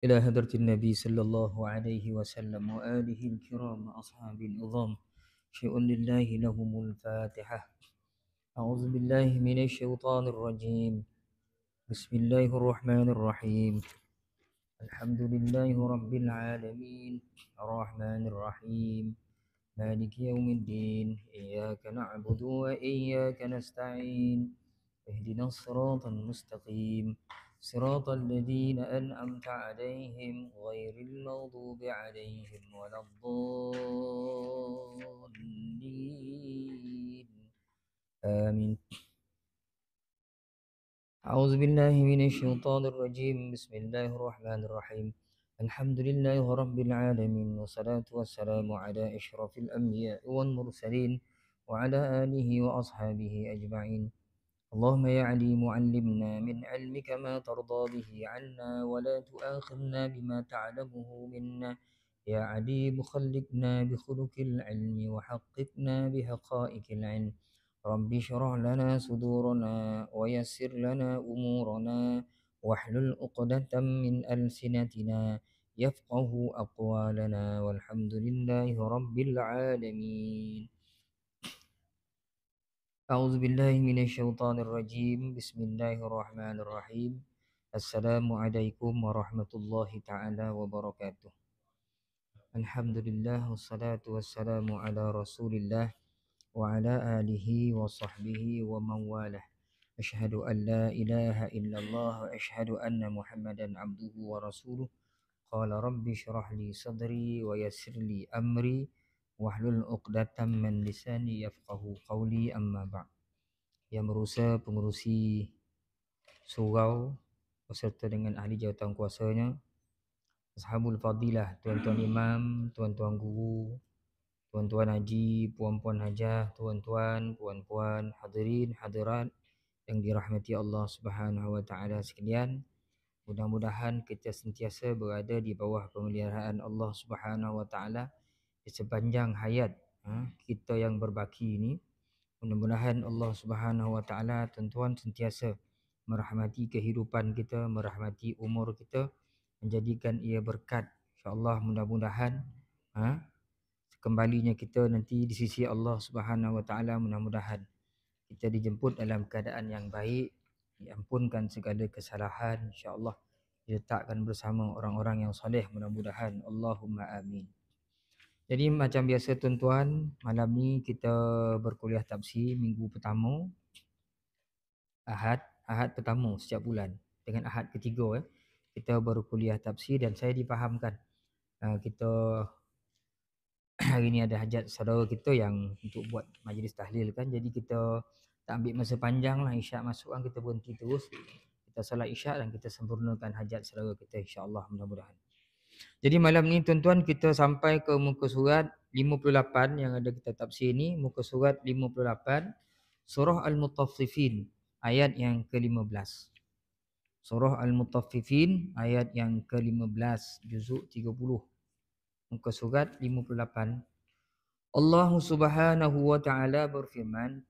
إلى حضرة النبي صلى الله عليه وسلم وآله الكرام أصحاب النظام شيء لله لهم الفاتحة. أعوذ بالله من الشيطان الرجيم. بسم الله الرحمن الرحيم. الحمد لله رب العالمين الرحمن الرحيم مالك يوم الدين إياك نعبد وإياك نستعين اهدنا الصراط المستقيم صراط الذين أنعمت عليهم غير المغضوب عليهم ولا الضالين آمين. أعوذ بالله من الشيطان الرجيم. بسم الله الرحمن الرحيم. الحمد لله رب العالمين والصلاة والسلام على أشرف الأنبياء والمرسلين وعلى آله وأصحابه أجمعين. اللهم يا عليم علمنا من علمك ما ترضى به عنا ولا تؤاخذنا بما تعلمه منا. يا عليم خلقنا بخلق العلم وحققنا بحقائق العلم. رب اشرح لنا صدورنا ويسر لنا أمورنا واحلل عقدة من ألسنتنا يفقه أقوالنا والحمد لله رب العالمين. أعوذ بالله من الشيطان الرجيم. بسم الله الرحمن الرحيم. السلام عليكم ورحمة الله تعالى وبركاته. الحمد لله والصلاة والسلام على رسول الله وعلى آله وصحبه ومن والاه. أشهد أن لا إله إلا الله وأشهد أن محمدا عبده ورسوله. قال رب اشرح لي صدري ويسر لي أمري واحلل عقدة من لساني يفقه قولي. أما بعد. Yang berusaha pengurusi surau beserta dengan ahli jawatan kuasanya, ashabul fadilah, tuan-tuan imam, tuan-tuan guru, tuan-tuan haji, puan-puan hajah, tuan-tuan, puan-puan, hadirin, hadirat yang dirahmati Allah Subhanahu wa taala sekalian. Mudah-mudahan kita sentiasa berada di bawah pemeliharaan Allah Subhanahu wa taala di sepanjang hayat kita yang berbaki ini. Mudah-mudahan Allah Subhanahu wa taala tuan-tuan sentiasa merahmati kehidupan kita, merahmati umur kita, menjadikan ia berkat. Insya-Allah mudah-mudahan kembalinya kita nanti di sisi Allah Subhanahu wa taala, mudah-mudahan kita dijemput dalam keadaan yang baik, diampunkan segala kesalahan, insya-Allah diletakkan bersama orang-orang yang soleh, mudah-mudahan. Allahumma amin. Jadi macam biasa tuan-tuan, malam ni kita berkuliah tafsir minggu pertama, Ahad pertama setiap bulan dengan Ahad ketiga kita berkuliah tafsir. Dan saya difahamkan kita hari ni ada hajat saudara kita yang untuk buat majlis tahlil kan, jadi kita tak ambil masa panjang lah. Isyak masuk kan kita berhenti terus, kita solat isyak dan kita sempurnakan hajat saudara kita, insya-Allah mudah-mudahan. Jadi malam ni tuan-tuan kita sampai ke muka surat 58 yang ada kita tafsir ni, muka surat 58, surah Al-Mutaffifin ayat yang ke-15. Surah Al-Mutaffifin ayat yang ke-15, juzuk 30, muka surat 58. Allah Subhanahu wa taala berfirman,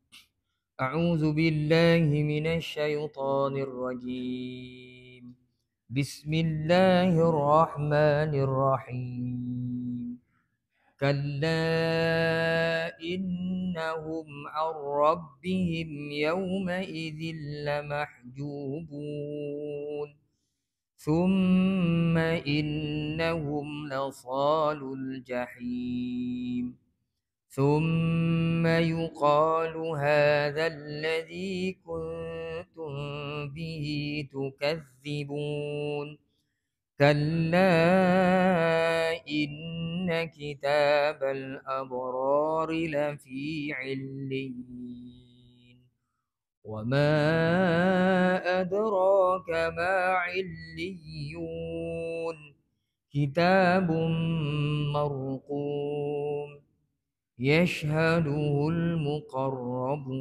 A'udzu billahi minasy syaithanir rajim. Bismillahirrahmanirrahim. Kalla innahum an rabbihim yawma idzin lamahjubun. Thumma innahum lasalul jahim. ثم يقال هذا الذي كنتم به تكذبون. كلا إن كتاب الأبرار لفي عليين. وما أدراك ما عليون. كتاب مرقوم يشهده المقربون.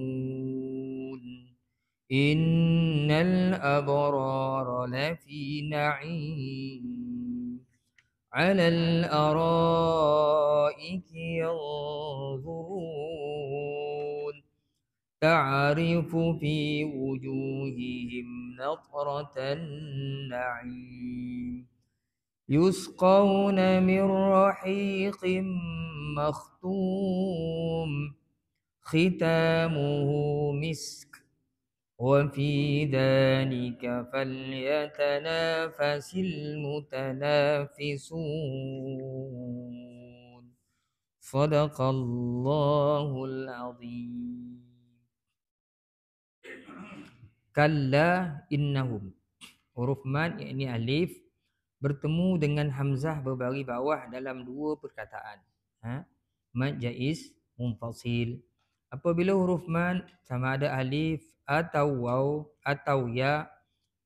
إن الأبرار لفي نعيم على الأرائك ينظرون. تعرف في وجوههم نضرة النعيم. yusqawna min rahiqim makhtum khitamuhu misk wa fi dhalika falyatanafasil mutanafisun. Sadaqallahul azim. Kalla innahum. Huruf mad yakni alif bertemu dengan hamzah berbari bawah dalam dua perkataan. Mad jaiz munfasil. Apabila huruf mad sama ada alif atau waw atau ya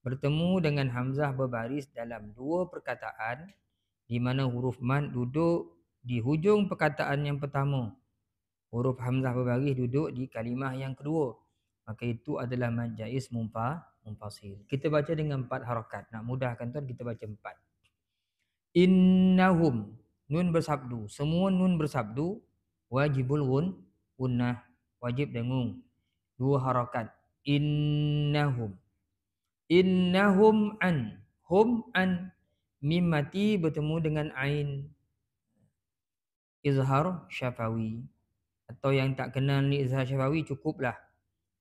bertemu dengan hamzah berbaris dalam dua perkataan di mana huruf mad duduk di hujung perkataan yang pertama, huruf hamzah berbaris duduk di kalimah yang kedua, maka itu adalah mad jaiz munfasil. Kita baca dengan 4 harakat. Nak mudahkan tuan, kita baca 4. Innahum, nun bersabdu. Semua nun bersabdu wajibul gunnah, wajib dengung. 2 harakat. Innahum. Innahum an. Hum an. Mim mati bertemu dengan ain. Izhar syafawi. Atau yang tak kenal ni izhar syafawi, cukuplah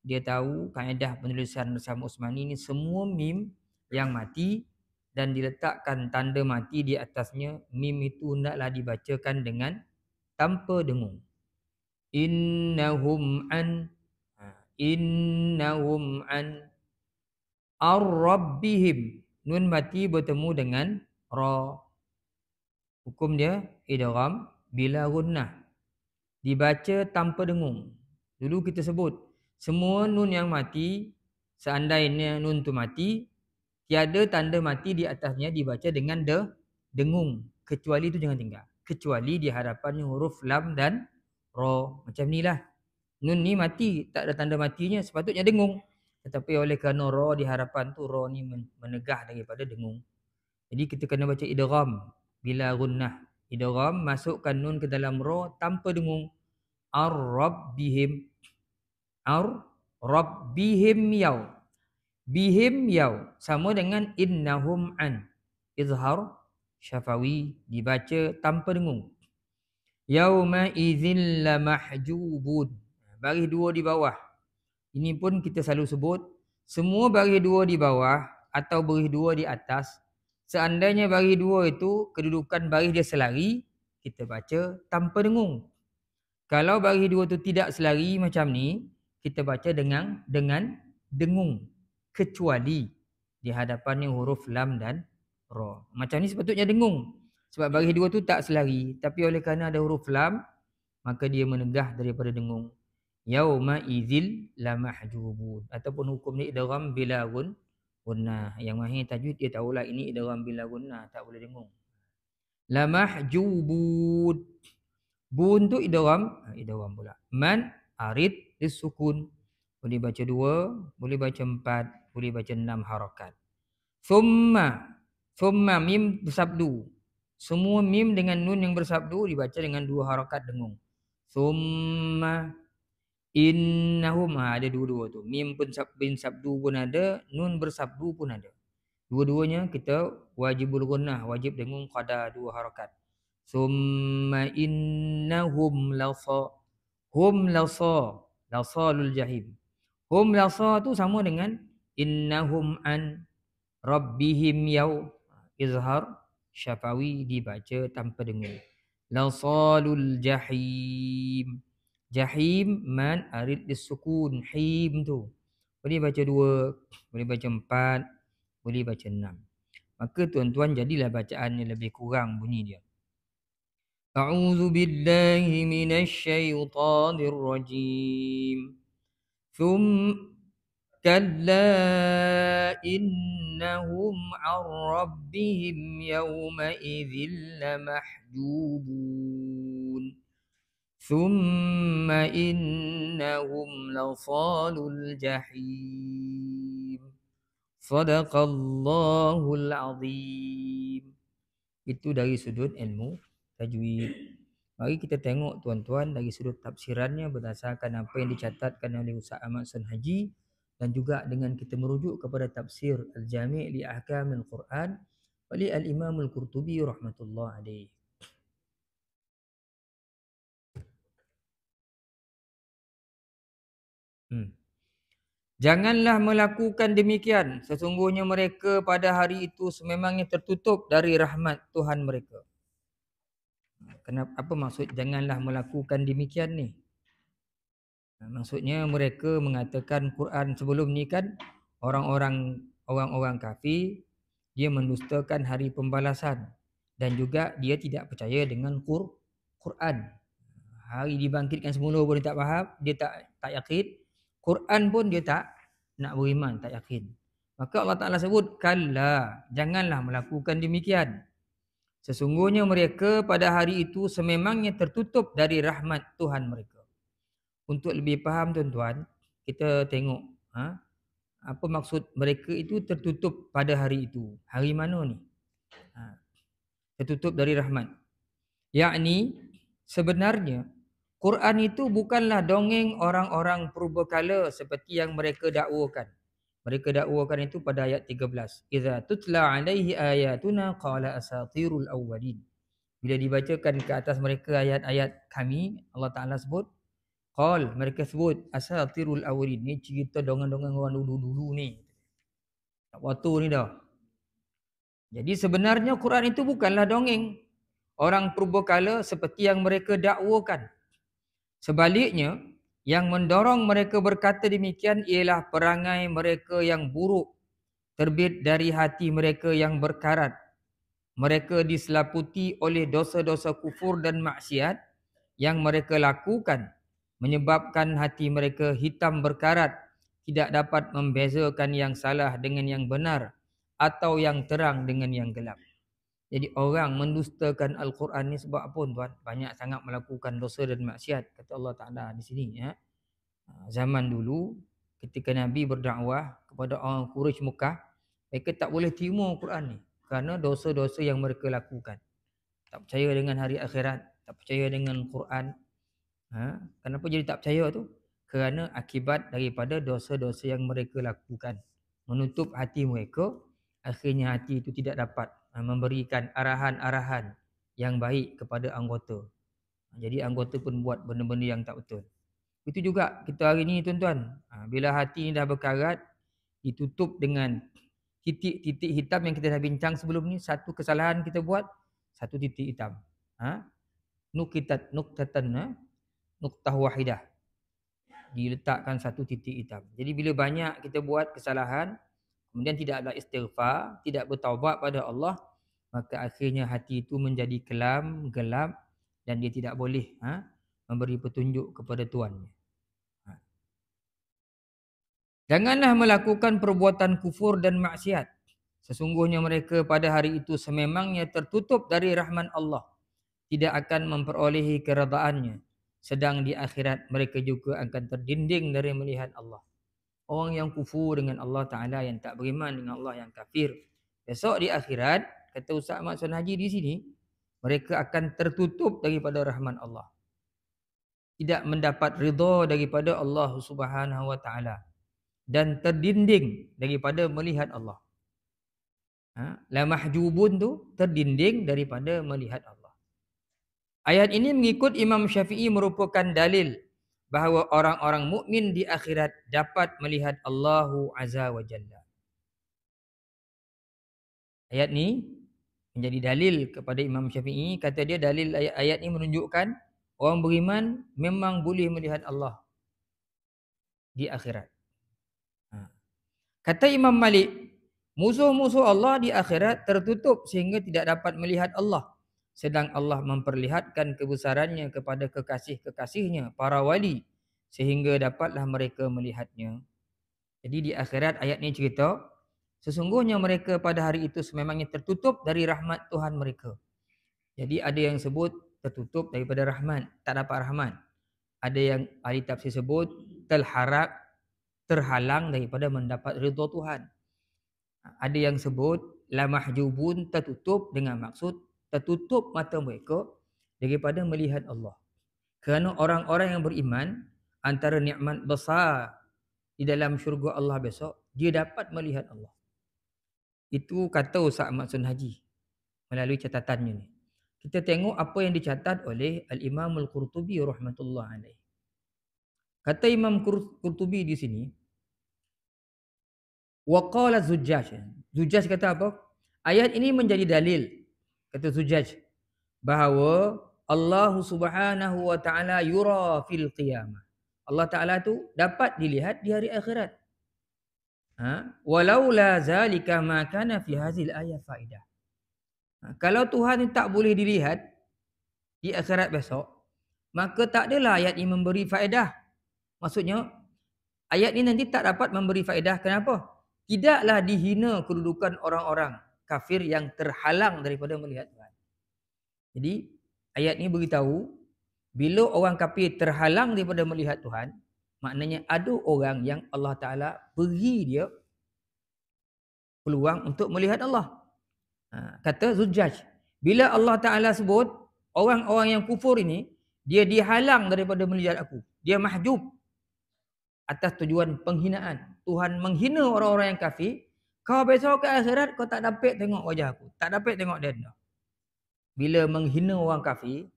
dia tahu kaedah penulisan bersama Usmani ni, semua mim yang mati dan diletakkan tanda mati di atasnya, mim itu hendaklah dibacakan dengan tanpa dengung. Innahum an. Innahum an ar-rabbihim. Nun mati bertemu dengan ra. Hukum dia idgham bila gunnah. Dibaca tanpa dengung. Dulu kita sebut semua nun yang mati, seandainya nun tu mati, tiada tanda mati di atasnya dibaca dengan dengung. Kecuali itu jangan tinggal. Kecuali di hadapannya huruf lam dan ra. Macam ni lah. Nun ni mati, tak ada tanda matinya, sepatutnya dengung. Tetapi oleh kerana ra di hadapan tu, ra ni menegah daripada dengung. Jadi kita kena baca idgham bila gunnah. Idgham, masukkan nun ke dalam ra tanpa dengung. Ar-rabbihim. Ar-rabbihim yaw. Bihim yaw. Sama dengan innahum an. Izhar syafawi, dibaca tanpa dengung. Yawma idzin lamahjubun. Baris 2 di bawah. Ini pun kita selalu sebut. Semua baris 2 di bawah atau baris 2 di atas, seandainya baris 2 itu kedudukan baris dia selari, kita baca tanpa dengung. Kalau baris 2 itu tidak selari macam ni, kita baca dengan dengung. Kecuali di hadapannya huruf lam dan ra. Macam ni sepatutnya dengung. Sebab baris 2 tu tak selari. Tapi oleh kerana ada huruf lam, maka dia menegah daripada dengung. Yauma idzil lamahjubun. Ataupun hukum ni idgham bila gunnah. Yang mahir tajwid dia tahulah ini idgham bila gunnah, tak boleh dengung. Lamahjubun. Bun tu idgham pula. Man arid disukun. Boleh baca 2, boleh baca 4, boleh baca 6 harakat. Thumma mim bersabdu. Semua mim dengan nun yang bersabdu dibaca dengan 2 harakat dengung. Thumma innahum, ada dua-dua tu. Mim pun sabdu pun ada, nun bersabdu pun ada. Dua-duanya kita wajibul gunnah, wajib dengung qada 2 harakat. Summa innahum lasa. Hum lasa. Lasalul jahim. Hum lasa tu sama dengan innahum an rabbihim yaw. Izhar syafawi, dibaca tanpa dengung. Lasalul jahim. Jahim man arid disukun. Him tu boleh baca 2, boleh baca 4, boleh baca 6. Maka tuan-tuan jadilah bacaannya lebih kurang bunyi dia. A'udzu billahi minasyaitonir rajim. Kalla innahum 'an rabbihim yawma idzil lamahjubun. Thumma innahum lasalul jahim. Sadaqallahul azim. Itu dari sudut ilmu tajwid. Mari kita tengok tuan-tuan dari sudut tafsirannya berdasarkan apa yang dicatatkan oleh Ustaz Ahmad San Haji, dan juga dengan kita merujuk kepada tafsir Al-Jami' li Ahkamil Quran oleh Al-Imam Al-Qurtubi rahmatullah alaih. Janganlah melakukan demikian. Sesungguhnya mereka pada hari itu sememangnya tertutup dari rahmat Tuhan mereka. Kenapa? Apa maksud janganlah melakukan demikian ni? Maksudnya mereka mengatakan Quran sebelum ni kan orang-orang kafir dia mendustakan hari pembalasan dan juga dia tidak percaya dengan Quran. Hari dibangkitkan semula pun dia tak faham, dia tak yakin. Quran pun dia tak nak beriman, tak yakin. Maka Allah Ta'ala sebut, kalla, janganlah melakukan demikian. Sesungguhnya mereka pada hari itu sememangnya tertutup dari rahmat Tuhan mereka. Untuk lebih faham tuan-tuan, kita tengok apa maksud mereka itu tertutup pada hari itu. Hari mana ni? Tertutup dari rahmat. Yakni sebenarnya Quran itu bukanlah dongeng orang-orang purbakala seperti yang mereka dakwakan. Mereka dakwakan itu pada ayat 13. Idza tutla alaihi ayatuna qala asatirul awwalin. Bila dibacakan ke atas mereka ayat-ayat kami, Allah Taala sebut mereka sebut asatirul awwalin. Ni cerita dongeng-dongeng orang dulu-dulu ni. Waktu ni dah. Jadi sebenarnya Quran itu bukanlah dongeng orang purbakala seperti yang mereka dakwakan. Sebaliknya, yang mendorong mereka berkata demikian ialah perangai mereka yang buruk, terbit dari hati mereka yang berkarat. Mereka diselaputi oleh dosa-dosa kufur dan maksiat yang mereka lakukan, menyebabkan hati mereka hitam berkarat, tidak dapat membezakan yang salah dengan yang benar, atau yang terang dengan yang gelap. Jadi orang mendustakan Al-Quran ni sebab apa tuan? Banyak sangat melakukan dosa dan maksiat, kata Allah Ta'ala di sini. Zaman dulu ketika Nabi berdakwah kepada orang Quraisy Mekah, mereka tak boleh terima Al-Quran ni kerana dosa-dosa yang mereka lakukan. Tak percaya dengan hari akhirat, tak percaya dengan Quran. Kenapa jadi tak percaya tu? Kerana akibat daripada dosa-dosa yang mereka lakukan. Menutup hati mereka, akhirnya hati itu tidak dapat memberikan arahan-arahan yang baik kepada anggota. Jadi anggota pun buat benda-benda yang tak betul. Itu juga kita hari ni tuan-tuan. Bila hati ni dah berkarat, ditutup dengan titik-titik hitam yang kita dah bincang sebelum ni. Satu kesalahan kita buat, satu titik hitam. Nuktah wahidah. Diletakkan satu titik hitam. Jadi bila banyak kita buat kesalahan, kemudian tidak ada istighfar, tidak bertaubat pada Allah, maka akhirnya hati itu menjadi kelam, gelap dan dia tidak boleh memberi petunjuk kepada Tuannya. Janganlah melakukan perbuatan kufur dan maksiat. Sesungguhnya mereka pada hari itu sememangnya tertutup dari rahmat Allah, tidak akan memperolehi keredaannya. Sedang di akhirat mereka juga akan terdinding dari melihat Allah. Orang yang kufur dengan Allah Ta'ala, yang tak beriman dengan Allah, yang kafir, besok di akhirat, kata Ustaz Ahmad Sunaji di sini, mereka akan tertutup daripada rahmat Allah. Tidak mendapat ridha daripada Allah Subhanahu Wa Ta'ala. Dan terdinding daripada melihat Allah. La mahjubun tu terdinding daripada melihat Allah. Ayat ini mengikut Imam Syafi'i merupakan dalil bahawa orang-orang mukmin di akhirat dapat melihat Allahu Azza wa Jalla. Ayat ni menjadi dalil kepada Imam Syafi'i. Kata dia dalil ayat ini menunjukkan orang beriman memang boleh melihat Allah di akhirat. Kata Imam Malik, musuh-musuh Allah di akhirat tertutup sehingga tidak dapat melihat Allah. Sedang Allah memperlihatkan kebesarannya kepada kekasih-kekasihnya, para wali, sehingga dapatlah mereka melihatnya. Jadi di akhirat ayat ni cerita, sesungguhnya mereka pada hari itu sememangnya tertutup dari rahmat Tuhan mereka. Jadi ada yang sebut tertutup daripada rahmat, tak dapat rahmat. Ada yang ahli tafsir sebut terhalang daripada mendapat ridha Tuhan. Ada yang sebut la mahjubun, tertutup dengan maksud tertutup mata mereka daripada melihat Allah. Kerana orang-orang yang beriman, antara nikmat besar di dalam syurga Allah besok, dia dapat melihat Allah. Itu kata Ustaz Ahmad Sunaji. melalui catatannya ni. Kita tengok apa yang dicatat oleh Al-Imam Al-Qurtubi rahmatullah alaih. Kata Imam Qurtubi di sini, wa qala Zujjaj. Zujjaj kata apa? Ayat ini menjadi dalil, kata Zujjaj, bahawa Allah Subhanahu wa taala yura fil qiyamah. Allah Taala tu dapat dilihat di hari akhirat. Walaula zalika ma kana fi hadhil ayat faidah. Kalau Tuhan tak boleh dilihat di akhirat besok, maka tak adalah ayat ini memberi faedah. Maksudnya, ayat ini nanti tak dapat memberi faedah. Kenapa? Tidaklah dihina kedudukan orang-orang kafir yang terhalang daripada melihat Tuhan. Jadi, ayat ini beritahu, bila orang kafir terhalang daripada melihat Tuhan, maknanya ada orang yang Allah Ta'ala beri dia peluang untuk melihat Allah. Kata Zujjaj, bila Allah Ta'ala sebut orang-orang yang kufur ini, dia dihalang daripada melihat aku, dia mahjub atas tujuan penghinaan. Tuhan menghina orang-orang yang kafir. Kau besok ke akhirat kau tak dapat tengok wajah aku, tak dapat tengok dia. Bila menghina orang kafir,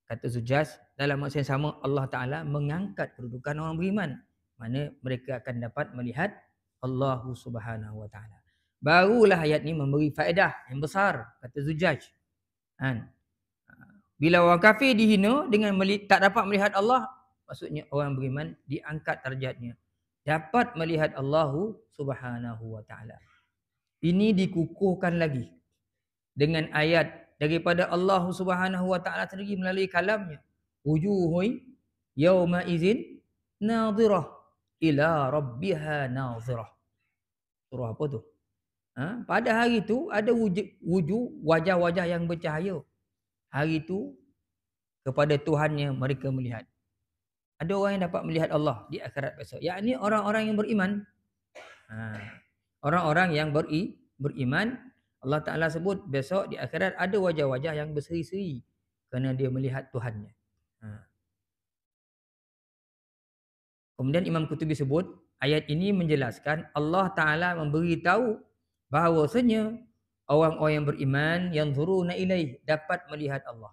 kata Zujjaj, dalam masa yang sama Allah Ta'ala mengangkat kedudukan orang beriman, mana mereka akan dapat melihat Allah Subhanahu wa Ta'ala. Barulah ayat ni memberi faedah yang besar, kata Zujjaj. Bila orang kafir dihina dengan tak dapat melihat Allah, maksudnya orang beriman diangkat darjatnya, dapat melihat Allah Subhanahu wa Ta'ala. Ini dikukuhkan lagi dengan ayat daripada Allah Subhanahu wa Ta'ala sendiri melalui kalamnya. Wujuhun yawma izin nadhirah ila rabbiha nadhirah. Surah apa tu? Pada hari itu ada wajah-wajah yang bercahaya. Hari itu kepada Tuhannya mereka melihat. Ada orang yang dapat melihat Allah di akhirat besok. Yakni orang-orang yang beriman. Orang-orang yang beriman, Allah Ta'ala sebut besok di akhirat ada wajah-wajah yang berseri-seri kerana dia melihat Tuhannya. Kemudian Imam Qurtubi sebut, ayat ini menjelaskan Allah Ta'ala memberitahu bahawasanya orang-orang yang beriman yang zuruna ilaih dapat melihat Allah.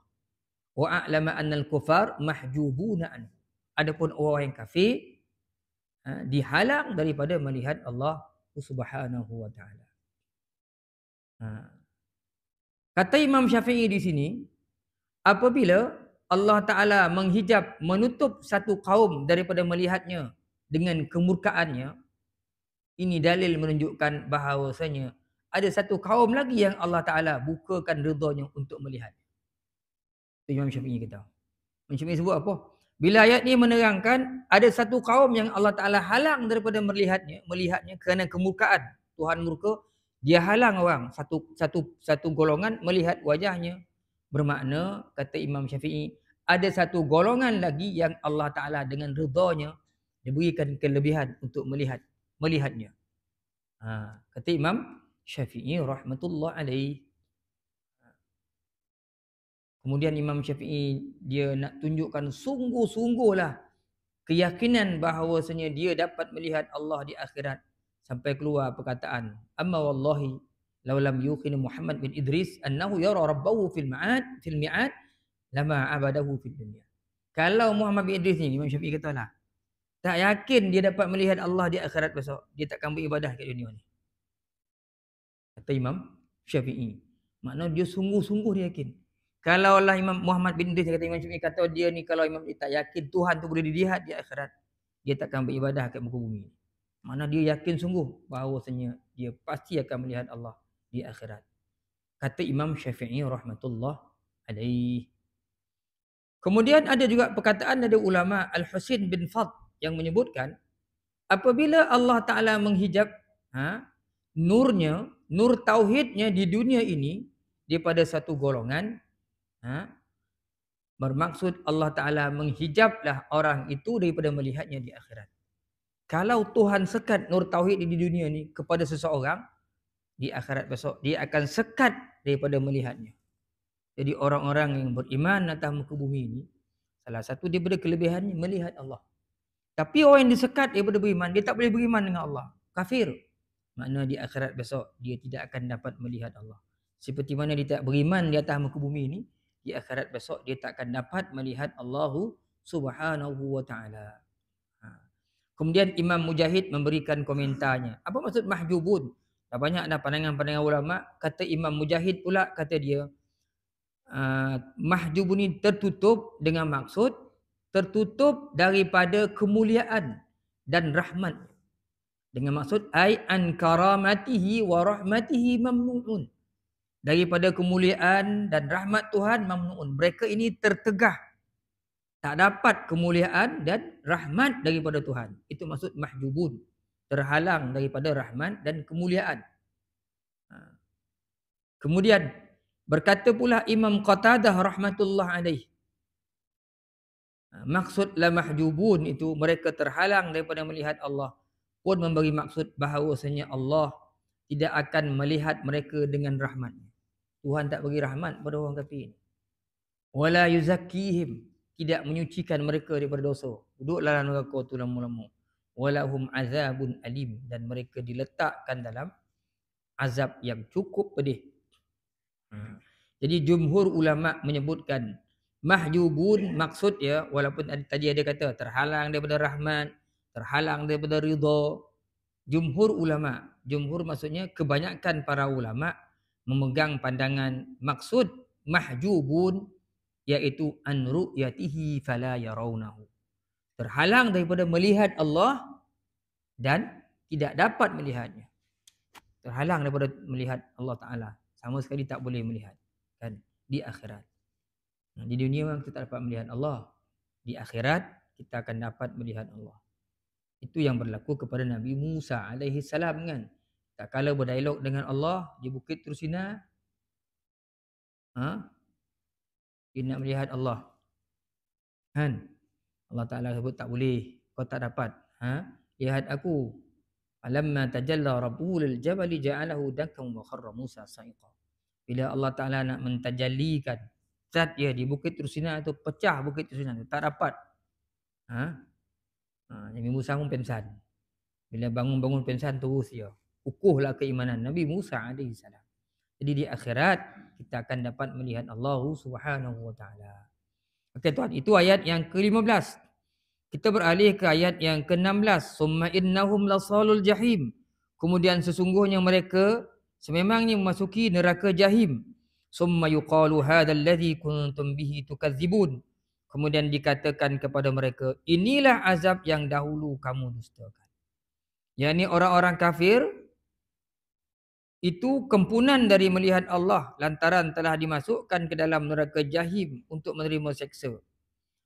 Wa a'lama annal kufar mahjubuna anhu. Adapun orang yang kafir dihalang daripada melihat Allah Subhanahu wa Ta'ala. Kata Imam Syafi'i di sini, apabila Allah Ta'ala menghijab, menutup satu kaum daripada melihatnya dengan kemurkaannya, ini dalil menunjukkan bahawasanya ada satu kaum lagi yang Allah Ta'ala bukakan ridhanya untuk melihat. Itu Imam Syafi'i kata. Imam Syafi'i sebut apa? Bila ayat ni menerangkan ada satu kaum yang Allah Ta'ala halang daripada melihatnya kerana kemurkaan. Tuhan murka, dia halang orang, satu golongan melihat wajahnya. Bermakna, kata Imam Syafi'i, ada satu golongan lagi yang Allah Ta'ala dengan ridhanya diberikan kelebihan untuk melihatnya. Kata Imam Syafi'i rahmatullah alaih. Kemudian Imam Syafi'i dia nak tunjukkan sungguh-sungguhlah keyakinan bahawasanya dia dapat melihat Allah di akhirat, sampai keluar perkataan, amma wallahi law lam yuqin Muhammad bin Idris annahu yara rabbahu fil mi'ad lama abadahu fid dunya. Kalau Muhammad bin Idris ni, Imam Syafi'i katalah, tak yakin dia dapat melihat Allah di akhirat besok, dia takkan beribadah kat dunia ni. Kata Imam Syafi'i. Maknanya dia sungguh-sungguh dia yakin. Kalau Allah Imam Muhammad bin Idris, kata Imam Syafi'i, kata dia ni kalau Imam dia tak yakin Tuhan tu boleh dilihat di akhirat, dia takkan beribadah kat muka bumi. Mana dia yakin sungguh bahawasanya dia pasti akan melihat Allah di akhirat. Kata Imam Syafi'i rahmatullah alaih. Kemudian ada juga perkataan dari ulama Al-Husain bin Fadl yang menyebutkan apabila Allah Ta'ala menghijab nurnya, nur tauhidnya di dunia ini daripada satu golongan, bermaksud Allah Ta'ala menghijablah orang itu daripada melihatnya di akhirat. Kalau Tuhan sekat nur tauhid di dunia ni kepada seseorang, di akhirat besok dia akan sekat daripada melihatnya. Jadi orang-orang yang beriman atas muka bumi ini, salah satu daripada kelebihannya melihat Allah. Tapi orang yang disekat daripada beriman, dia tak boleh beriman dengan Allah, kafir. Makna di akhirat besok dia tidak akan dapat melihat Allah. Seperti mana dia tak beriman di atas muka bumi ini, di akhirat besok dia tak akan dapat melihat Allah Subhanahu wa taala. Kemudian Imam Mujahid memberikan komentarnya. Apa maksud mahjubun? Dah banyak dah pandangan-pandangan ulama. Kata Imam Mujahid pula, kata dia, mahjubun ini tertutup dengan maksud tertutup daripada kemuliaan dan rahmat. Dengan maksud ai an karamatihi wa rahmatihi mamnuun. Daripada kemuliaan dan rahmat Tuhan mamnuun. Mereka ini tertegah. Tak dapat kemuliaan dan rahmat daripada Tuhan. Itu maksud mahjubun. Terhalang daripada rahmat dan kemuliaan. Kemudian berkata pula Imam Qatadah rahmatullah alaih. Maksud la mahjubun itu mereka terhalang daripada melihat Allah. Pun memberi maksud bahawasanya Allah tidak akan melihat mereka dengan rahmat. Tuhan tak bagi rahmat pada orang kafir. Wala yuzakkihim, tidak menyucikan mereka daripada dosa. Duduklah dalam neraka tu lama-lama. Walahum azabun alim, dan mereka diletakkan dalam azab yang cukup pedih. Jadi jumhur ulama menyebutkan mahjubun maksud ya, walaupun tadi ada kata terhalang daripada rahmat, terhalang daripada ridha. Jumhur ulama, jumhur maksudnya kebanyakan para ulama memegang pandangan maksud mahjubun iaitu an ru'yatihi fala yarawnahu. Terhalang daripada melihat Allah dan tidak dapat melihatnya. Terhalang daripada melihat Allah Ta'ala. Sama sekali tak boleh melihat. Kan? Di akhirat. Di dunia memang kita tak dapat melihat Allah. Di akhirat kita akan dapat melihat Allah. Itu yang berlaku kepada Nabi Musa alaihi salam kan. Tak kala berdialog dengan Allah di Bukit Tursina. Dia nak melihat Allah. Kan? Allah Ta'ala sebut tak boleh. Kau tak dapat. Lihat aku. Alamma tajalla rabbuhu lil jabali ja'alahu dakkan wa kharra Musa sa'iqa. Bila Allah Ta'ala nak mentajallikan zat dia di Bukit Tursina itu, pecah Bukit Tursina itu. Tak dapat. Nabi Musa pun pensan. Bila bangun-bangun pensan terus dia. Kukuhlah keimanan Nabi Musa AS. Jadi di akhirat kita akan dapat melihat Allah Subhanahu wa taala. Okey tuan, itu ayat yang ke-15. Kita beralih ke ayat yang ke-16. Summa innahum lasalul jahim. Kemudian sesungguhnya mereka sememangnya memasuki neraka jahim. Summa yuqalu hadzal ladzi kuntum bihi tukadzibun. Kemudian dikatakan kepada mereka, inilah azab yang dahulu kamu dustakan. Yakni orang-orang kafir itu kempunan dari melihat Allah lantaran telah dimasukkan ke dalam neraka jahim untuk menerima seksa.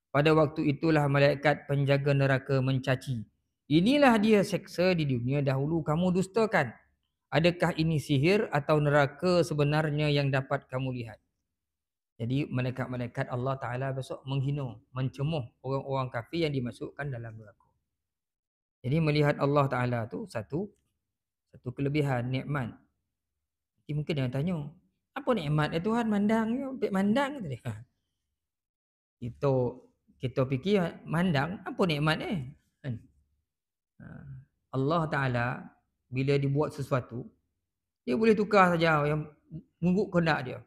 Pada waktu itulah malaikat penjaga neraka mencaci. Inilah dia seksa di dunia dahulu kamu dustakan. Adakah ini sihir atau neraka sebenarnya yang dapat kamu lihat? Jadi malaikat-malaikat Allah Ta'ala besok menghina, mencemuh orang-orang kafir yang dimasukkan dalam neraka. Jadi melihat Allah Ta'ala tu satu kelebihan, nikmat. Mungkin dia tanya, apa nikmat Tuhan mandang? Mandang tadi. Kita fikir mandang, apa nikmat Allah Ta'ala bila dibuat sesuatu, dia boleh tukar saja yang mengikut kehendak dia.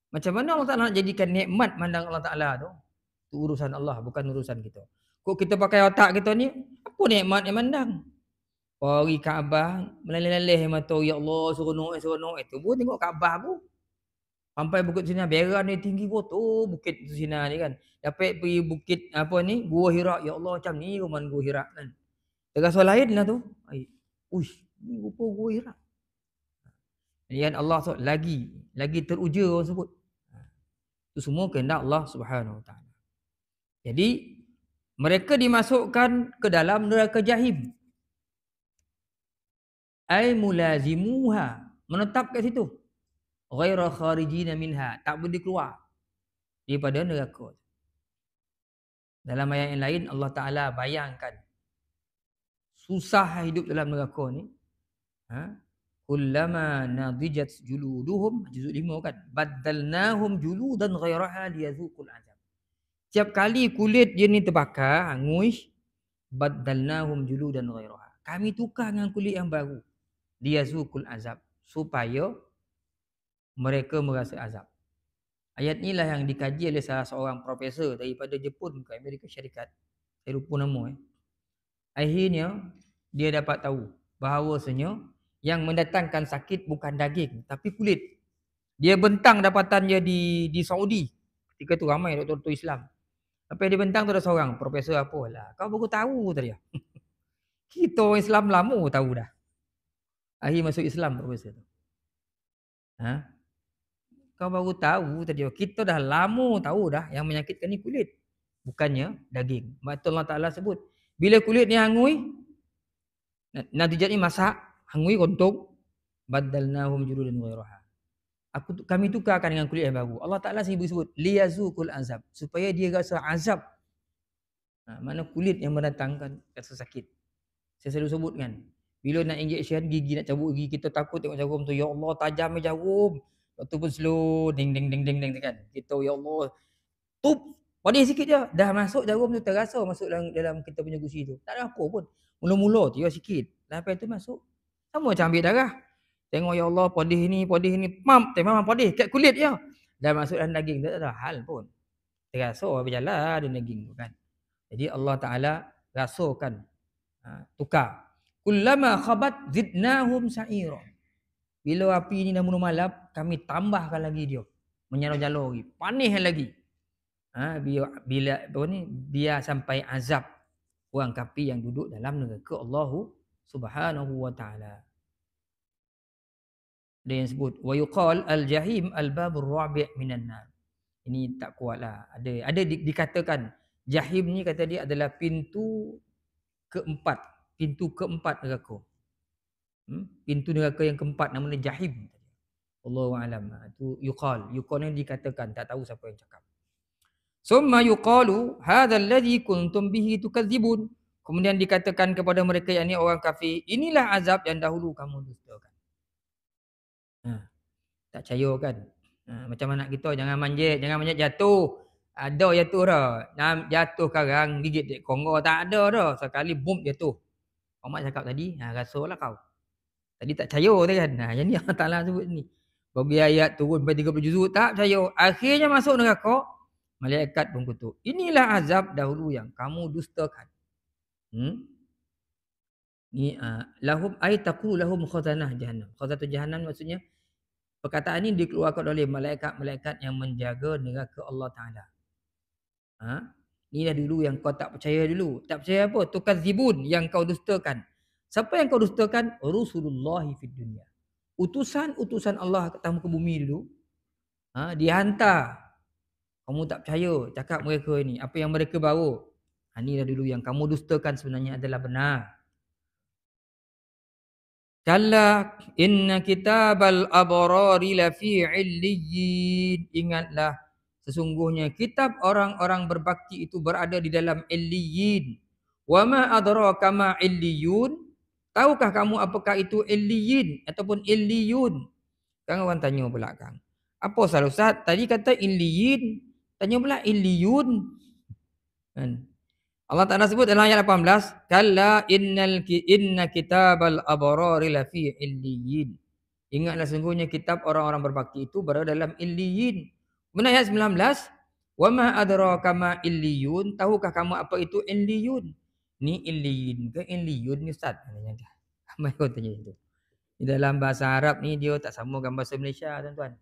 Macam mana Allah Ta'ala nak jadikan nikmat mandang Allah Ta'ala tu? Itu urusan Allah, bukan urusan kita. Kok kita pakai otak kita ni, apa nikmat yang mandang? Pergi Kaabah, meleleh-leleh mata, ya Allah, seronok. Itu pun tengok Kaabah pun. Sampai Bukit Tursina, beran ni tinggi pun tu Bukit Tursina ni kan. Dapat pergi bukit Gua Hira, ya Allah macam ni rumah Gua Hira kan. Terasa lain lah tu. Uish, ni rupa Gua Hira. Kemudian Allah tu lagi teruja orang sebut. Itu semua kehendak Allah Subhanahu Wa Taala. Jadi mereka dimasukkan ke dalam neraka jahim. Ai mulazimuha, menetap kat situ. Ghaira kharijina minha, tak boleh keluar daripada neraka. Dalam ayat yang lain Allah Taala bayangkan susah hidup dalam neraka ni. Kullama nadijat juluduhum, juzuk 5 kan, baddalnahum juludan ghairaha liyazuqul azab. Setiap kali kulit dia ni terbakar, hangus, baddalnahum juludan ghairaha. Kami tukar dengan kulit yang baru. Liyazuqul azab, supaya mereka merasa azab. Ayat inilah yang dikaji oleh salah seorang profesor daripada Jepun ke Amerika Syarikat. Saya lupa nama. Akhirnya dia dapat tahu bahawasanya yang mendatangkan sakit bukan daging tapi kulit. Dia bentang dapatannya di Saudi. Ketika tu ramai doktor-doktor Islam. Apa yang dia bentang tu ada seorang profesor apa lah. Kau baru tahu tadi. Kita orang Islam lama tahu dah. Akhir masuk Islam profesor tu. Ha? Kau baru tahu tadi. Kita dah lama tahu dah yang menyakitkan ni kulit. Bukannya daging. Betul Allah Ta'ala sebut. Bila kulit ni hangui, natijat ni masak, hangui rontok, badalnahum juludan ghairaha. Kami tukarkan dengan kulit yang baru. Allah Ta'ala sebut liyazuqul azab. Supaya dia rasa azab. Mana kulit yang mendatangkan rasa sakit. Saya selalu sebutkan. Bila nak injection gigi, nak cabut gigi, kita takut tengok jarum tu. Ya Allah, tajamnya jarum. Waktu pun slow, ding ding ding ding ding kan. Kita ya Allah, tup, pedih sikit je. Dah masuk jarum tu, terasa masuk dalam kita punya gusi tu. Tak ada apa pun. Mula-mula tu ya sikit. Lepas tu masuk. Sama macam ambil darah. Tengok ya Allah, pedih ni, mam, memang pedih kat kulit je. Dah masuk dalam daging, tak ada hal pun. Terasa berjalan dalam daging tu kan. Jadi Allah Ta'ala rasakan, tukar. Kullama khabat zidnahum sa'ira. Bila api ni dah mula malap, kami tambahkan lagi dia. Menyala-jala lagi. Panih lagi. Biar sampai azab orang kafir yang duduk dalam neraka Allah Subhanahu wa Ta'ala. Dia yang sebut wa yuqal al-jahim al-babur rabi' minan nar. Ini tak kuatlah. Ada dikatakan jahim ni kata dia adalah pintu keempat neraka. Pintu neraka yang keempat namanya jahim. Allahu a'lam. Itu yuqal ni dikatakan, tak tahu siapa yang cakap. Summa yuqalu hadzal ladzi kuntum bihi tukadzibun. Kemudian dikatakan kepada mereka yakni orang kafir, inilah azab yang dahulu kamu dustakan. Tak percaya kan? Macam anak kita, jangan manjat jatuh. Ada jatuh dah. Jatuh sekarang gigit dek konggo tak ada dah. Sekali bum jatuh. Mak cakap tadi, rasalah kau. Tadi tak percaya tu kan. Yang ni Allah Ta'ala sebut ni. Bagi ayat turun sampai 30 juzuk tak percaya. Akhirnya masuk neraka, malaikat pun kutuk. Inilah azab dahulu yang kamu dustakan. Ni lahum ay taqulu lahum khazanah jahannam. Khazanah jahannam maksudnya perkataan ini dikeluarkan oleh malaikat-malaikat yang menjaga neraka Allah Ta'ala. Inilah dulu yang kau tak percaya dulu. Tak percaya apa? Tukadzibun, yang kau dustakan. Siapa yang kau dustakan? Rasulullah fid dunya. Utusan-utusan Allah ke muka bumi dulu. Dihantar. Kamu tak percaya cakap mereka ini. Apa yang mereka bawa. Inilah dulu yang kamu dustakan sebenarnya adalah benar. Kalla inna kitabal abrari lafi illiyin. Ingatlah, sesungguhnya kitab orang-orang berbakti itu berada di dalam illiyin. Wa ma adraka ma illiyun. Tahukah kamu apakah itu illiyin ataupun illiyun? Kan orang tanya pula kan. Apa salah Ustaz? Tadi kata illiyin, tanya pula illiyun. Kan? Allah Ta'ala sebut dalam ayat 18, kalla inna kitabal abrari lafi illiyin. Ingatlah sungguhnya kitab orang-orang berbakti itu berada dalam illiyin. Kemudian ayat 19, wa ma adraka ma illiyun. Tahukah kamu apa itu illiyun? Ni illiyin ke illiyun ni Ustaz? Ramai orang tanya itu. Di dalam bahasa Arab ni dia tak sama dengan bahasa Malaysia tuan-tuan.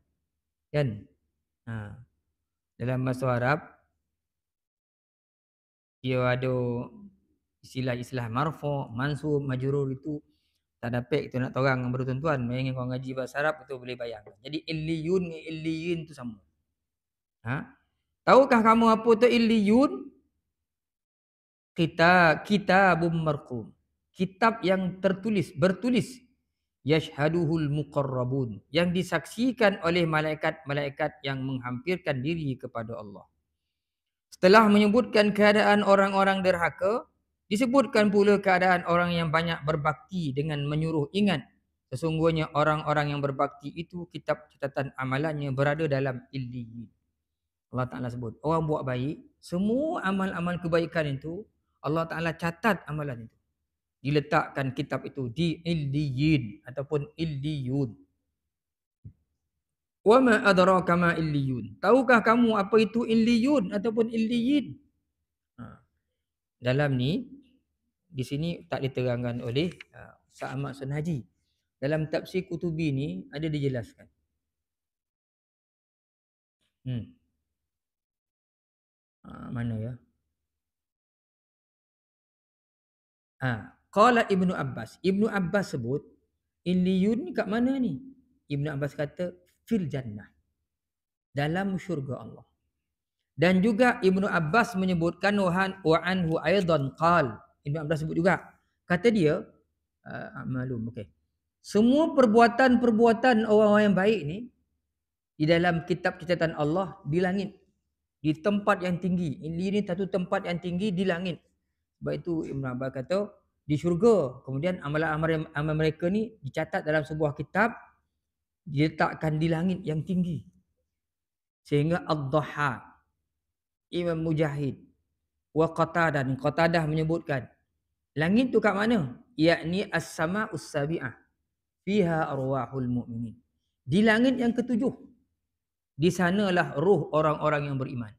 Kan? Dalam bahasa Arab dia ada istilah-istilah marfu', mansub, majrur itu tak dapat kita nak terang dengan tuan-tuan. Main kau ngaji bahasa Arab betul boleh bayang. Jadi illiyun dengan illiyin tu sama. Tahukah kamu apa tu illiyun? Kitabum marqum. Kitab yang bertulis. Yashhaduhul muqarrabun. Yang disaksikan oleh malaikat-malaikat yang menghampirkan diri kepada Allah. Setelah menyebutkan keadaan orang-orang derhaka, disebutkan pula keadaan orang yang banyak berbakti dengan menyuruh ingat. Sesungguhnya orang-orang yang berbakti itu kitab catatan amalannya berada dalam illiyin. Allah Ta'ala sebut, orang buat baik, semua amal-amal kebaikan itu, Allah Ta'ala catat amalan itu. Diletakkan kitab itu di illiyin ataupun illiyun. Wa ma adraka ma illiyun. Tahukah kamu apa itu illiyun ataupun illiyin? Dalam ni di sini tak diterangkan oleh Ustaz Ahmad Sunhaji. Dalam tafsir Qutubi ni ada dijelaskan. Mana ya? Qala Ibnu Abbas. Ibnu Abbas sebut illiyun ni kat mana ni? Ibnu Abbas kata fil jannah. Dalam syurga Allah. Dan juga Ibnu Abbas menyebutkan wa anhu aidan qal. Ibnu Abbas sebut juga. Kata dia malum okey. Semua perbuatan-perbuatan orang-orang yang baik ni di dalam kitab catatan Allah di langit, di tempat yang tinggi. Ini satu tempat yang tinggi di langit. Sebab itu Ibnu Abbas kata di syurga. Kemudian amalan mereka ni dicatat dalam sebuah kitab, diletakkan di langit yang tinggi. Sehingga Ad-Dhahhak, Imam Mujahid, wa Qatadah menyebutkan langit tu kat mana? Yakni as-sama'us sabi'ah. Fiha arwahul mu'minin. Di langit yang ketujuh. Di sanalah ruh orang-orang yang beriman.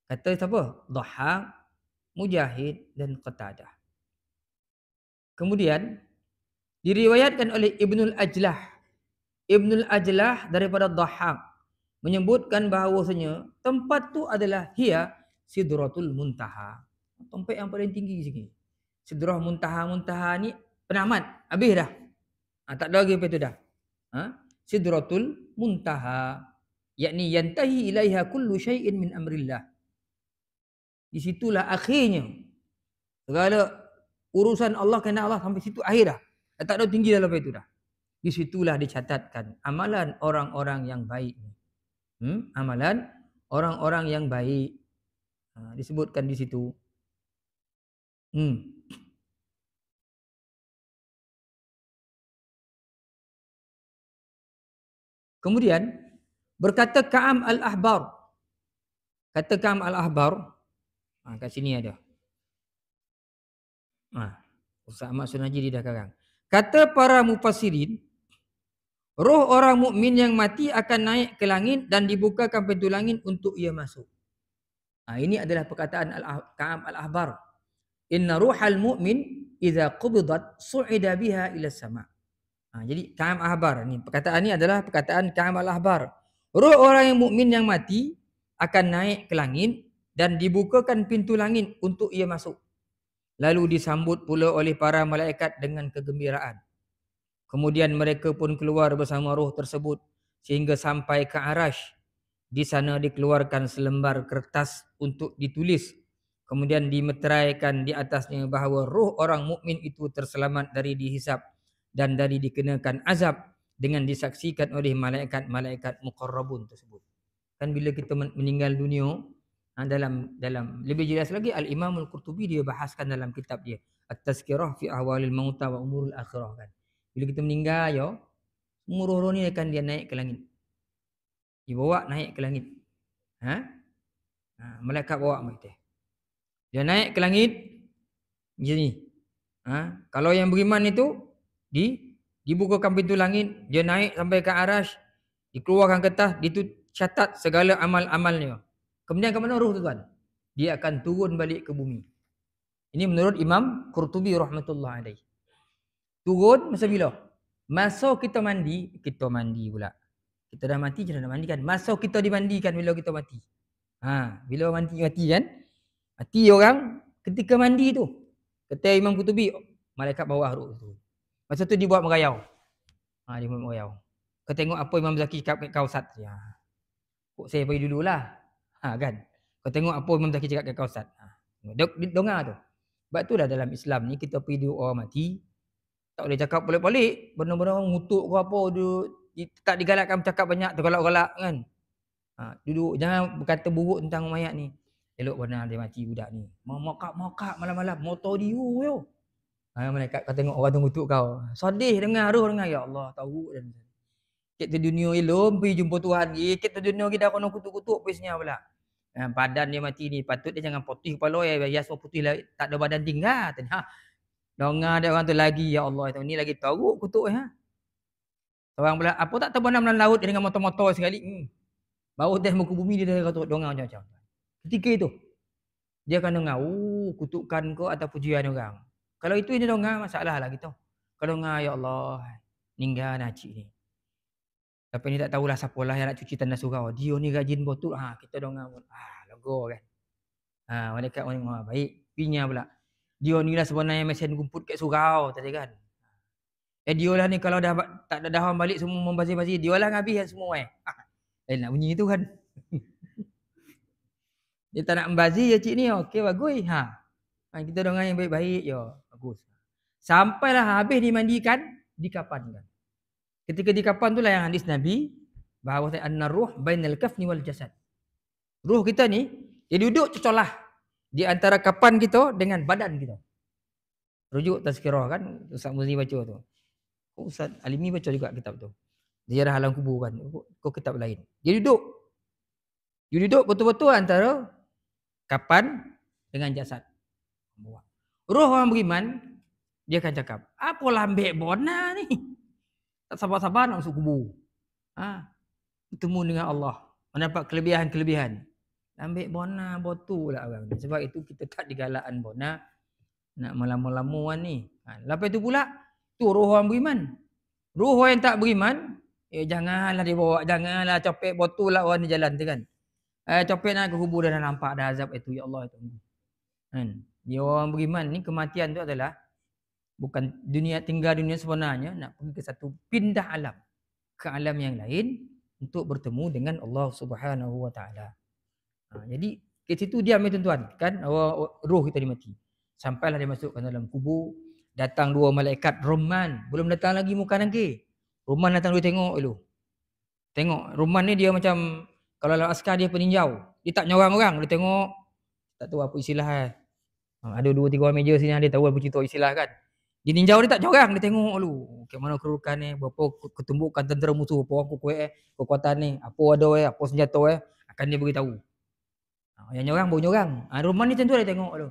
Kata siapa? Dhahhak, Mujahid dan Qatadah. Kemudian diriwayatkan oleh Ibnul Ajlah. Ibnul Ajlah daripada Dhahhak menyebutkan bahawasanya tempat tu adalah hiya Sidratul Muntaha. Tempat yang paling tinggi sini. Sidrah Muntaha ni penamat. Habis dah. Tak ada lagi apa itu dah. Sidratul Muntaha. Yakni yantahi ilaiha kullu syai'in min amrillah. Di situlah akhirnya segala urusan Allah kena Allah sampai situ akhir dah. Tak ada tinggi dalam itu dah. Di situlah dicatatkan amalan orang-orang yang baik. Amalan orang-orang yang baik. Disebutkan di situ. Kemudian berkata Ka'am al-Ahbar. Kata Ka'am al-Ahbar. Kat sini ada. Ustaz Ahmad Sunhaji dah karang. Kata para mufassirin, roh orang mukmin yang mati akan naik ke langit dan dibukakan pintu langit untuk ia masuk. Ini adalah perkataan Ka'am al-Ahbar. Inna ruhal mu'min idza qubidat su'ida biha ila sama'. Jadi Ka'am al-Ahbar ni, perkataan ni adalah perkataan Ka'am al-Ahbar. Roh orang yang mukmin yang mati akan naik ke langit dan dibukakan pintu langit untuk ia masuk. Lalu disambut pula oleh para malaikat dengan kegembiraan. Kemudian mereka pun keluar bersama roh tersebut sehingga sampai ke Arash. Di sana dikeluarkan selembar kertas untuk ditulis. Kemudian dimeteraikan di atasnya bahawa roh orang mukmin itu terselamat dari dihisab dan dari dikenakan azab dengan disaksikan oleh malaikat-malaikat muqarrabun tersebut. Kan bila kita meninggal dunia, dalam lebih jelas lagi Al-Imam Al-Qurtubi dia bahaskan dalam kitab dia At-Tazkirah fi Ahwalil Mauta wa Umurul Akhirah kan. Bila kita meninggal semua roh-roh ni akan dia naik ke langit. Dibawa naik ke langit. Malaikat bawa kita. Dia naik ke langit macam ni. Kalau yang beriman itu dibukakan pintu langit, dia naik sampai ke Arash, dikeluarkan kertas, dicatat segala amal-amalnya. Kemudian ke mana roh tu tuan? Dia akan turun balik ke bumi. Ini menurut Imam Qurtubi rahmatullah alaih. Turun masa bila? Masa kita mandi pula. Kita dah mati, kita dah mandikan. Masa kita dimandikan bila kita mati. Bila mati kan? Mati orang ketika mandi tu. Kata Imam Qurtubi, malaikat bawah roh tu. Masa tu dibuat merayau. Dia buat merayau. Kau tengok apa Imam Zaki cakap kat kau Ustaz. Kok saya pergi dululah. Kan? Kau tengok apa Imam Zaki cakap kat kau Ustaz. Dengar tu. Sebab tu dah dalam Islam ni kita pergi duduk orang mati. Tak boleh cakap pelik-pelik. Benar-benar ngutuk ke apa. Tak digalakkan bercakap banyak. Tergalak-galak kan. Duduk. Jangan berkata buruk tentang mayat ni. Elok benar dia mati budak ni. Mokak malam-malam. Motor dia yo. Malaikat kau tengok orang tu ngutuk kau. Sedih dengar roh dengar. Ya Allah tahu. Kita dunia elok pergi jumpa Tuhan. Kita dunia kita kena kutuk-kutuk pesnya pula. Badan dia mati ni. Patut dia jangan putih kepala. Biasa putih lah. Tak ada badan tinggal. Dengar ada orang tu lagi. Ya Allah. Ni lagi teruk kutuk. Orang pula, apa tak terbenam dalam laut dengan motor-motor sekali. Baru dah muka bumi dia dah kata dongang macam-macam. Ketika itu, dia akan dengar, kutukan kau atau pujian orang. Kalau itu dia dengar, masalah lah kita. Kalau dengar, ya Allah, ninggal cik ni. Tapi ni tak tahulah siapa lah yang nak cuci tanah surau. Dia ni rajin botol. Kita dengar pun. Lega kan. Malaikat orang baik. Pinya pula. Dia ni lah sebenarnya mesin rumput kat surau tadi kan. Dia lah ni kalau dah tak ada dahan balik semua membazir-bazir. Dia lah ngabih semua nak bunyi tu kan. Dia tak nak membazir je cik ni. Okey bagus. Kita dengar yang baik-baik je. Bagus. Sampailah habis dimandikan, dikapankan. Ketika dikapan itulah yang hadis Nabi bahawa anna ruh bainal kafni wal jasad. Ruh kita ni dia duduk cocolah di antara kapan kita dengan badan kita. Rujuk tazkirah kan Ustaz Muzi baca tu. Ustaz Alimi baca juga kitab tu. Ziarah alam kubur kan. Kau kitab lain. Dia duduk betul-betul antara kapan dengan jasad. Ruh orang beriman dia akan cakap, apa lambek bona ni? Tak sabar-sabar nak masuk kubur. Bertemu dengan Allah. Mendapat kelebihan-kelebihan. Ambil bona botu lah orang. Sebab itu kita tak digalakkan bona. Nak melama-lamuan ni. Lepas itu pula, tu roh orang beriman. Roh orang yang tak beriman, janganlah dibawa. Janganlah copek botu lah orang di jalan tu kan. Copek nak ke kubur dah nampak dah azab itu. Ya Allah itu. Dia orang beriman ni, kematian tu adalah bukan tinggal dunia sebenarnya, nak pergi ke satu pindah alam, ke alam yang lain untuk bertemu dengan Allah Subhanahu Wa Taala. Jadi ke situ dia ambil tuan-tuan kan, roh kita mati. Sampailah dia masukkan dalam kubur, datang dua malaikat Roman, belum datang lagi muka nangki. Roman datang dia tengok dulu. Tengok Roman ni dia macam kalau dalam askar dia peninjau. Dia tak nyorang orang, dia tengok tak tahu apa istilah ada 2-3 orang meja sini dia tahu apa cerita istilah kan. Dia ninjau dia tak jorang, dia tengok dulu. Ke mana kedudukan ni, berapa ketumbukan tentera musuh, apa kuat kekuatan ni, apa ada apa senjata akan dia beritahu. Yang nyorang baru nyorang. Roman ni tentu dia tengok dulu.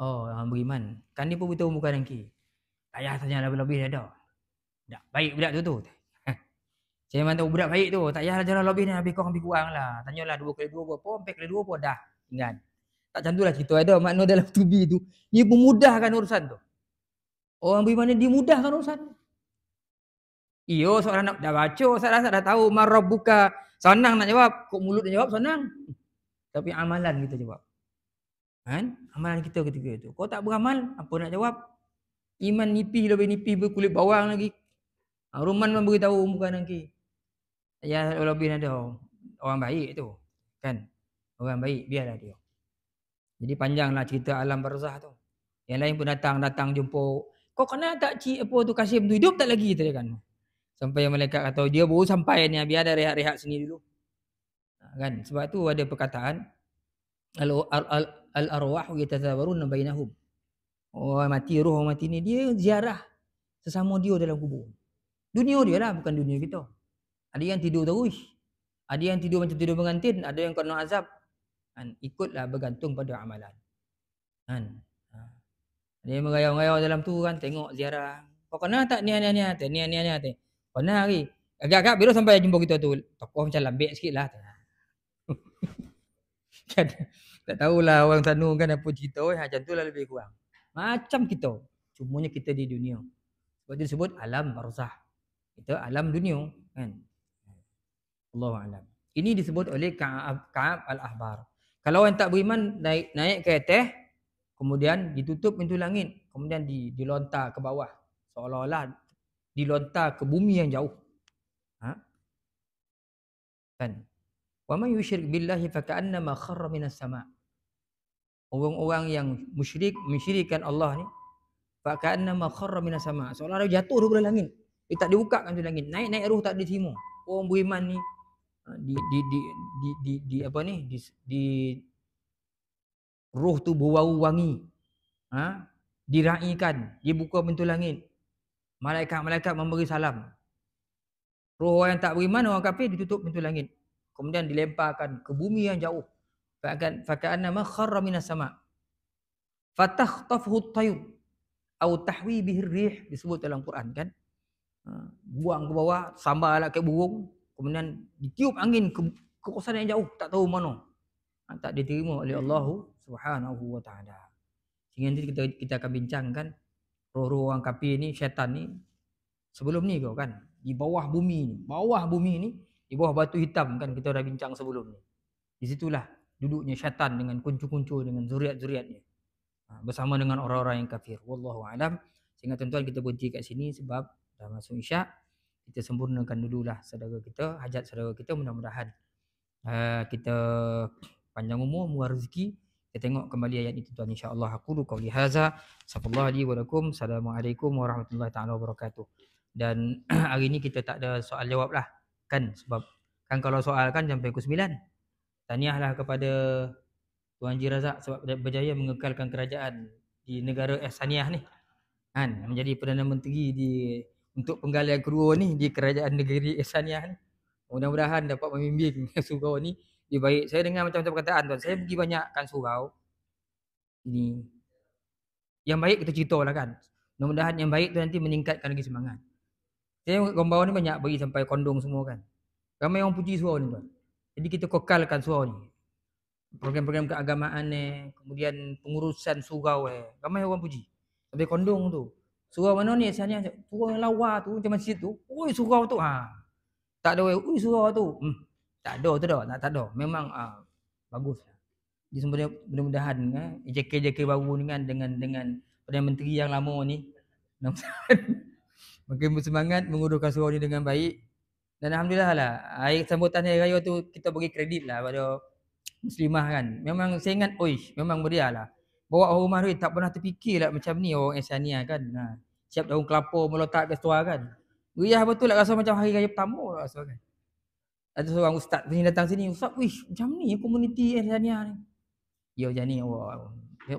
Orang beriman. Kan dia pun beritahu muka nangki. Tak payah tanya lebih-lebih dah dah. Tak baik budak tu. Saya memang tahu budak baik tu. Tak payah jalan lebih ni, habis kurang lah. Tanyalah 2 kali 2 berapa, 4 kali 2 pun dah. Ingat. Tak macam tu lah cerita ada. Makna dalam tubi tu. Dia memudahkan urusan tu. Orang beriman ni dimudahkan urusan. Seorang nak dah baca, saya dah tahu marabbuka. Senang nak jawab, kok mulut nak jawab senang. Tapi amalan kita jawab. Kan? Amalan kita ketika itu. Kau tak beramal, apa nak jawab? Iman nipih lebih nipih berkulit bawang lagi. Roman pun beritahu muka nangki. Ya lebih ada orang baik tu. Kan? Orang baik biarlah dia. Jadi panjanglah cerita alam barzah tu. Yang lain pun datang jumpa. Kau kena tak cik apa tu Kasim tu hidup tak lagi tu kan. Sampai yang malaikat kata dia baru sampai ni, biar ada rehat-rehat sini dulu. Kan? Sebab tu ada perkataan al-arwah yatadhawaruna bainahum. Orang mati, roh orang mati ni dia ziarah sesama dia dalam kubur. Dunia dia lah, bukan dunia kita. Ada yang tidur terus. Ada yang tidur macam tidur pengantin, ada yang kena azab. Kan? Ikutlah bergantung pada amalan. Kan? Dia merayau-rayau dalam tu kan, tengok ziarah. Kau kena tak ni. Pernah hari. Agak-agak bila sampai jumpa kita tu, tokoh macam lambek sikit lah. Kan? Tak tahulah orang sana kan apa cerita. Macam tu lah lebih kurang. Macam kita. Cumanya kita di dunia. Sebab itu disebut alam barzah. Kita alam dunia. Kan? Allahu'alam. Ini disebut oleh Ka'ab al-Ahbar. Kalau orang tak beriman naik ke atas, kemudian ditutup pintu langit, kemudian dilontar ke bawah, seolah-olah dilontar ke bumi yang jauh. Kan? Wa man yusyrik billahi fa ka'annama kharra minas sama'. Orang-orang yang mensyirikkan Allah ni, fa ka'annama kharra minas sama', seolah-olah jatuh daripada langit. Dia tak dibukakan tu langit. Naik ruh tak diterima. Orang beriman ni ruh tu berbau wangi. Diraikan, dibuka pintu langit. Malaikat-malaikat memberi salam. Roh orang yang tak beriman, orang kafir ditutup pintu langit. Kemudian dilemparkan ke bumi yang jauh. Faka'annama kharra minas sama'. Fatakhtafuhu at-tayr aw tahwi bihi ar-rih, disebut dalam Quran kan. Buang ke bawah, sambar lah kayak burung, kemudian ditiup angin ke kawasan yang jauh, tak tahu mana. Tak diterima oleh Allah Subhanahu wa taala. Sehingga nanti kita akan bincangkan roh-roh orang kafir ni, syaitan ni sebelum ni kau kan, di bawah bumi ni, di bawah batu hitam kan, kita dah bincang sebelum ni. Di situlah duduknya syaitan dengan kuncu-kuncu dengan zuriat-zuriatnya. Bersama dengan orang-orang yang kafir. Wallahu alam. Sehingga tuan-tuan kita berhenti kat sini sebab dah masuk Isyak. Kita sempurnakan dululah saudara kita, hajat saudara kita, mudah-mudahan kita panjang umur, murah rezeki. Kita tengok kembali ayat itu tuan, insya-Allah. Aqulu qauli hadza, astaghfirullah li wa lakum. Assalamualaikum warahmatullahi taala wabarakatuh. Dan hari ni kita tak ada soal jawab lah kan, sebab kan kalau soal kan sampai pukul 9. Tahniahlah kepada Tuan Haji Razak sebab berjaya mengekalkan kerajaan di negara Ihsaniyah ni kan, menjadi Perdana Menteri untuk penggalian kedua ni di kerajaan negeri Ihsaniyah ni. Mudah-mudahan dapat membimbing surau ni lebih baik. Saya dengar macam-macam perkataan tuan. Saya pergi banyakkan surau ini. Yang baik kita cerita lah kan. Mudah-mudahan yang baik tu nanti meningkatkan lagi semangat. Saya orang bawah ni banyak bagi sampai kondong semua kan. Ramai orang puji surau ni tuan. Jadi kita kekalkan surau ni. Program-program keagamaan ni, kemudian pengurusan surau ramai orang puji. Sampai kondong tu. Surau mana ni asalnya? Surau yang lawa tu, macam masjid tu. Oi surau tu. Tak ada oi surau tu. Tak ada tu dah, tak ada. Memang bagus. Jadi mudah-mudahan JK baru ni kan dengan Perdana Menteri yang lama ni makin bersemangat menguruskan surau ni dengan baik. Dan alhamdulillah lah, sambutan hari raya tu kita bagi kredit lah pada Muslimah kan. Memang saya ingat, memang meriah lah. Bawa rumah duit, tak pernah terfikir lah macam ni orang Ihsaniyah kan. Siap daun kelapa meletak ke setua kan. Meriah betul lah, rasa macam hari raya pertama lah rasa kan. Ada seorang ustaz ni datang sini, ustaz, macam ni komuniti Ihsaniyah ni. Ya macam ni,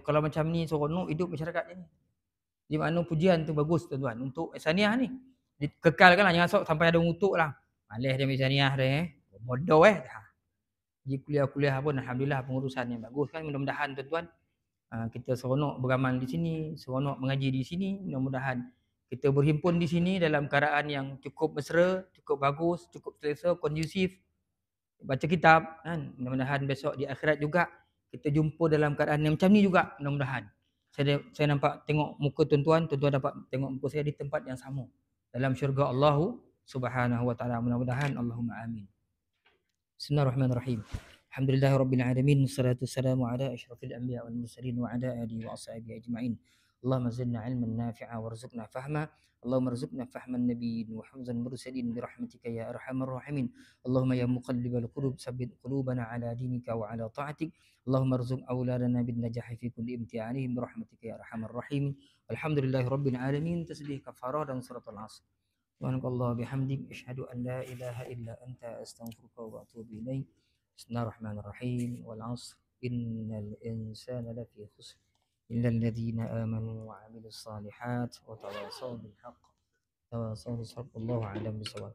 kalau macam ni seronok hidup masyarakat ni. Di mana pujian tu bagus tuan-tuan untuk Ihsaniyah ni. Kekalkan lah, jangan sok sampai ada ngutuk lah. Malas dia Ihsaniyah dia bodoh Jadi kuliah-kuliah pun alhamdulillah pengurusan yang bagus kan. Mudah-mudahan tuan-tuan kita seronok beramal di sini, seronok mengaji di sini. Mudah-mudahan kita berhimpun di sini dalam keadaan yang cukup mesra, cukup bagus, cukup selesa, kondusif. Baca kitab kan. Mudah-mudahan besok di akhirat juga kita jumpa dalam keadaan yang macam ni juga, mudah-mudahan. Saya nampak tengok muka tuan-tuan, tuan-tuan dapat tengok muka saya di tempat yang sama dalam syurga Allah Subhanahu wa taala. Mudah-mudahan, Allahumma amin. Bismillahirrahmanirrahim. Alhamdulillahirabbil alamin, wassalatu wassalamu ala asyrafil anbiya wal mursalin wa ala alihi wa ashabihi ajma'in. Allahumma zidna ilman nafi'a warzuqna fahma. Allahumma rzuqna fahman nabiyyin wa hifzan mursalin birahmatika ya arhamar rahimin. Allahumma ya muqallibal qulub tsabbit qulubana ala dinika wa ala ta'atik. Allahumma rzuq auladana bin najahi fi kulli imtihanihim birahmatika ya arhamar rahimin. Alhamdulillahirabbil alamin. Tasbih kafarah dan suratul asr. Subhanallah bihamdik, asyhadu an la ilaha illa anta, astaghfiruka wa atubu ilaik. Bismillahirrahmanirrahim. Wal 'ashr innal insana lafi khusr illa alladhina amanu wa 'amilus shalihat wa tawassaw bil haqq wa tawassaw bis sabr. Wallahu a'lam bissawab.